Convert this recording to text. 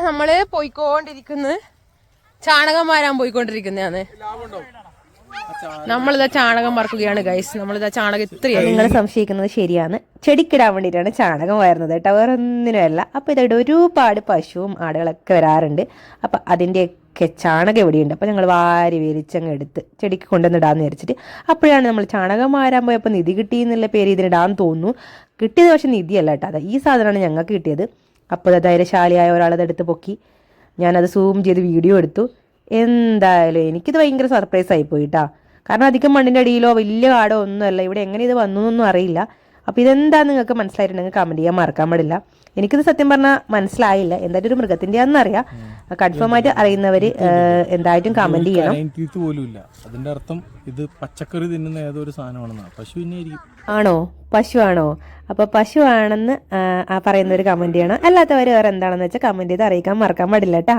നമ്മള് പോയിക്കൊണ്ടിരിക്കുന്നു, ചാണകം വാരാൻ പോയിക്കൊണ്ടിരിക്കുന്നതാണ്. നമ്മളിതാ ചാണകം മറക്കുകയാണ് ഗൈസ്. നമ്മളിതാ ചാണകം ഇത്രയാണ്. നിങ്ങൾ സംശയിക്കുന്നത് ശരിയാണ്. ചെടിക്കിടാൻ വേണ്ടിയിട്ടാണ് ചാണകം വരുന്നത് കേട്ടോ, വേറെ ഒന്നിനുമല്ല. അപ്പോൾ ഇതായിട്ട് ഒരുപാട് പശുവും ആടുകളൊക്കെ വരാറുണ്ട്. അപ്പം അതിൻ്റെയൊക്കെ ചാണകം എവിടെയുണ്ട്. അപ്പോൾ ഞങ്ങൾ വാരി വിരിച്ചങ്ങ് എടുത്ത് ചെടിക്ക് കൊണ്ടുവന്നിടാന്ന് വിചാരിച്ചിട്ട് അപ്പോഴാണ് നമ്മൾ ചാണകം വാരാൻ പോയപ്പോൾ നിധി കിട്ടി എന്നുള്ള പേര് ഇതിനിടാൻ തോന്നുന്നു. കിട്ടിയത് പക്ഷെ നിധിയല്ല കേട്ടോ, അതാ ഈ സാധനമാണ് ഞങ്ങൾക്ക് കിട്ടിയത്. അപ്പോൾ ധൈര്യശാലിയായ ഒരാളത് എടുത്ത് പൊക്കി, ഞാനത് സൂം ചെയ്ത് വീഡിയോ എടുത്തു. എന്തായാലും എനിക്കിത് ഭയങ്കര സർപ്രൈസ് ആയിപ്പോയി കേട്ടോ. കാരണം അധികം മണ്ണിൻ്റെ അടിയിലോ വലിയ കാടോ ഒന്നുമല്ല. ഇവിടെ എങ്ങനെ ഇത് വന്നു എന്നൊന്നും അറിയില്ല. അപ്പോൾ ഇതെന്താണെന്ന് നിങ്ങൾക്ക് മനസ്സിലായിട്ടുണ്ടെങ്കിൽ കമൻറ്റ് ചെയ്യാൻ മറക്കാൻ പാടില്ല. എനിക്കിത് സത്യം പറഞ്ഞാൽ മനസ്സിലായില്ല. എന്തായാലും ഒരു മൃഗത്തിൻ്റെ ആണെന്നറിയാം. കൺഫേം ആയിട്ട് അറിയുന്നവർ എന്തായിട്ടും കമൻറ്റ് ചെയ്യണം. പോലുമില്ല. അതിന്റെ അർത്ഥം ഇത് പച്ചക്കറി തിന്നുന്ന ഏതൊരു സാധനമാണെന്നാണ്. പശുവിനെ ആണോ? പശു ആണോ? അപ്പോൾ പശു ആണെന്ന് പറയുന്നവർ കമൻറ്റ് ചെയ്യണം. അല്ലാത്തവർ വേറെ എന്താണെന്ന് വെച്ചാൽ കമൻറ്റ് ചെയ്ത് അറിയിക്കാൻ മറക്കാൻ പാടില്ല കേട്ടോ.